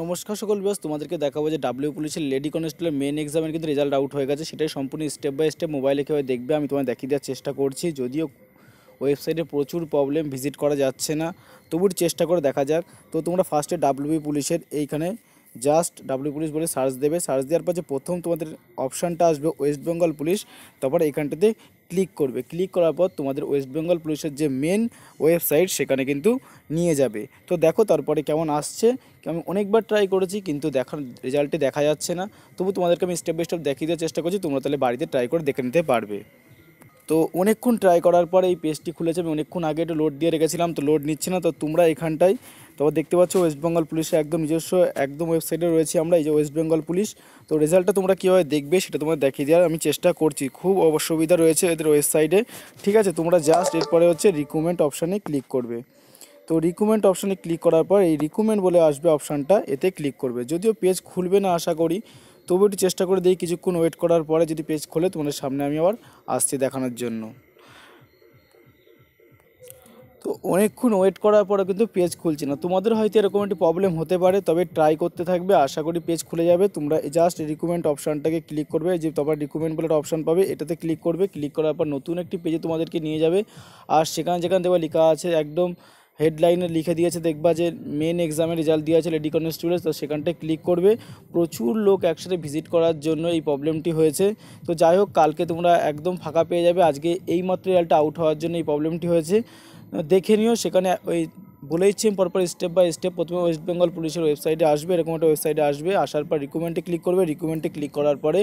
নমস্কার সকল ভিউয়ার্স, তোমাদেরকে দেখাবো যে ডাব্লিউ পুলিশের লেডি কনস্টেবলের মেন এক্সামের কিন্তু রেজাল্ট আউট হয়ে গেছে। সেটাই সম্পূর্ণ স্টেপ বাই স্টেপ মোবাইলে কীভাবে দেখবে আমি তোমায় দেখিয়ে দেওয়ার চেষ্টা করছি। যদিও ওয়েবসাইটে প্রচুর প্রবলেম, ভিজিট করা যাচ্ছে না, তবুও চেষ্টা করে দেখা যাক। তো তোমরা ফার্স্টে ডাব্লিউ পুলিশের এইখানে জাস্ট ডাব্লিউ পুলিশ বলে সার্চ দেবে। সার্চ দেওয়ার পর যে প্রথম তোমাদের অপশানটা আসবে ওয়েস্ট বেঙ্গল পুলিশ, তারপরে এখানটাতে ক্লিক করবে। ক্লিক করার পর তোমাদের ওয়েস্ট বেঙ্গল পুলিশের যে মেন ওয়েবসাইট সেখানে কিন্তু নিয়ে যাবে। তো দেখো তারপরে কেমন আসছে। আমি অনেকবার ট্রাই করেছি কিন্তু রেজাল্টে দেখা যাচ্ছে না। তবু তোমাদেরকে আমি স্টেপ বাই স্টেপ দেখিয়ে দেওয়ার চেষ্টা করছি, তোমরা তাহলে বাড়িতে ট্রাই করে দেখে নিতে পারবে। তো অনেকক্ষণ ট্রাই করার পরে এই পেজটি খুলেছে। আমি অনেকক্ষণ আগে একটু লোড দিয়ে রেখেছিলাম, তো লোড নিচ্ছে না। তো তোমরা এখানটায় তারপর দেখতে পাচ্ছ ওয়েস্ট বেঙ্গল পুলিশের একদম নিজস্ব একদম ওয়েবসাইটে রয়েছে আমরা, এই যে ওয়েস্ট বেঙ্গল পুলিশ। তো রেজাল্টটা তোমরা কীভাবে দেখবে সেটা তোমরা দেখিয়ে দেওয়ার আমি চেষ্টা করছি। খুব অসুবিধা রয়েছে এদের ওয়েবসাইটে, ঠিক আছে। তোমরা জাস্ট এরপরে হচ্ছে রিকমেন্ড অপশানে ক্লিক করবে। তো রিকমেন্ড অপশানে ক্লিক করার পর এই রিকমেন্ড বলে আসবে অপশানটা, এতে ক্লিক করবে। যদিও পেজ খুলবে না আশা করি, তবু একটু চেষ্টা করে দিই। কিছুক্ষণ ওয়েট করার পরে যদি পেজ খোলে তোমাদের সামনে আমি আবার আসছি দেখানোর জন্য। তো অনেকক্ষণ ওয়েট করার পরে কিন্তু পেজ খুলছে না। তোমাদের হয়তো এরকম একটি প্রবলেম হতে পারে, তবে ট্রাই করতে থাকবে, আশা করি পেজ খুলে যাবে। তোমরা জাস্ট রিকমেন্ড অপশানটাকে ক্লিক করবে, যে তারপর রিকমেন্ড বলে একটা অপশান পাবে, এটাতে ক্লিক করবে। ক্লিক করার পর নতুন একটি পেজে তোমাদেরকে নিয়ে যাবে। আর সেখানে যেখানে দেখবা লেখা আছে একদম হেডলাইনে লিখে দিয়েছে, দেখবা যে মেন এক্সামের রেজাল্ট দেওয়া আছে লেডি কনস্টেবল। তো সেখানটায় ক্লিক করবে। প্রচুর লোক একসাথে ভিজিট করার জন্য এই প্রবলেমটি হয়েছে। তো যাই হোক, কালকে তোমরা একদম ফাঁকা পেয়ে যাবে। আজকে এইমাত্র রেজাল্টটা আউট হওয়ার জন্য এই প্রবলেমটি হয়েছে, দেখে নিও। সেখানে ওই বলেইছি পরপর স্টেপ বাই স্টেপ। প্রথমে ওয়েস্ট বেঙ্গল পুলিশের ওয়েবসাইটে আসবে, এরকম একটা ওয়েবসাইটে আসবে। আসার পর রিকমেন্ডে ক্লিক করবে। রিকমেন্ডে ক্লিক করার পরে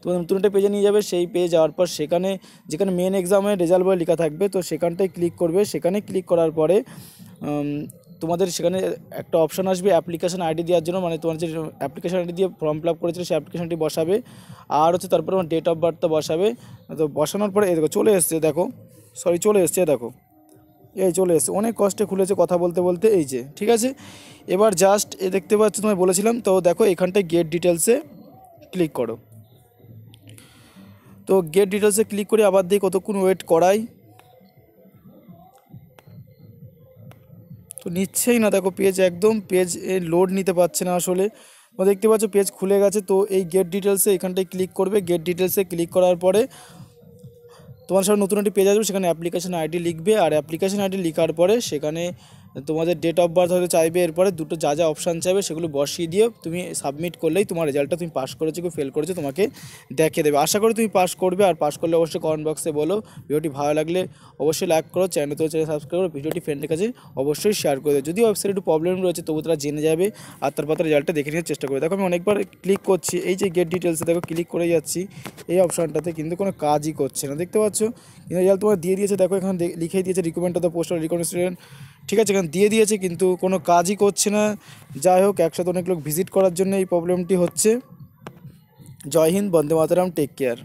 তোমাদের নতুন একটা পেজে নিয়ে যাবে। সেই পেজে যাওয়ার পর সেখানে যেখানে মেন এক্সামের রেজাল্ট বলে লেখা থাকবে, তো সেখানটায় ক্লিক করবে। সেখানে ক্লিক করার পরে তোমাদের সেখানে একটা অপশান আসবে অ্যাপ্লিকেশন আইডি দেওয়ার জন্য, মানে তোমার যে অ্যাপ্লিকেশন আইডি দিয়ে ফর্ম ফিল আপ করেছিল সেই অ্যাপ্লিকেশনটি বসাবে। আর হচ্ছে তারপরে আমার ডেট অফ বার্থটা বসাবে। তো বসানোর পরে এই দেখো চলে এসছে, চলে এসছে, দেখো এই চলে এসছে। অনেক কষ্টে খুলেছে কথা বলতে বলতে, এই যে ঠিক আছে। এবার জাস্ট দেখতে পাচ্ছ, তোমায় বলেছিলাম তো, দেখো এখানটায় গেট ডিটেলসে ক্লিক করো। তো গেট ডিটেলসে ক্লিক করে আবার দিয়ে কতক্ষণ ওয়েট করাই, তো নিচ্ছেই না। দেখো পেজ লোড নিতে পারছে না আসলে। তো দেখতে পাচ্ছ পেজ খুলে গেছে। তো এই গেট ডিটেলসে এখানটায় ক্লিক করবে। গেট ডিটেলসে ক্লিক করার পরে তোমার সামনে নতুন একটি পেজ আসবে, সেখানে অ্যাপ্লিকেশন আইডি লিখবে। আর অ্যাপ্লিকেশন আইডি লেখার পরে সেখানে তোমাদের ডেট অফ বার্থ হয়তো চাইবে। এরপরে দুটো যা যা অপশান চাইবে সেগুলো বসিয়ে দিয়ে তুমি সাবমিট করলেই তোমার রেজাল্টটা তুমি পাস করেছো কি ফেল করেছো তোমাকে দেখিয়ে দেবে। আশা করি তুমি পাস করবে। আর পাস করলে অবশ্যই কমেন্ট বক্সে বলো। ভিডিওটি ভালো লাগলে অবশ্যই লাইক করো, চ্যানেল সাবস্ক্রাইব করো, ভিডিওটি ফ্রেন্ডের কাছে অবশ্যই শেয়ার করে দেবে। যদি ওয়েবসাইটে একটু প্রবলেম রয়েছে তবু তারা জেনে যাবে আর তারপর রেজাল্টটা দেখে নেওয়ার চেষ্টা করবে। দেখো আমি অনেকবার ক্লিক করছি, এই যে গেট ডিটেলসে দেখো ক্লিক করে যাচ্ছি এই অপশানটাতে, কিন্তু কোনো কাজই করছে না। দেখতে পাচ্ছ কিন্তু রেজাল্ট তোমার দিয়ে দিয়েছে। দেখো এখানে লিখেই দিয়েছে recommend of the post of recommend student, ঠিক আছে, এখানে দিয়ে দিয়েছে কিন্তু কোনো কাজই করছে না। যাই হোক, একসাথে অনেক লোক ভিজিট করার জন্য এই প্রবলেমটি হচ্ছে। জয় হিন্দ, বন্দে মাতরম, টেক কেয়ার।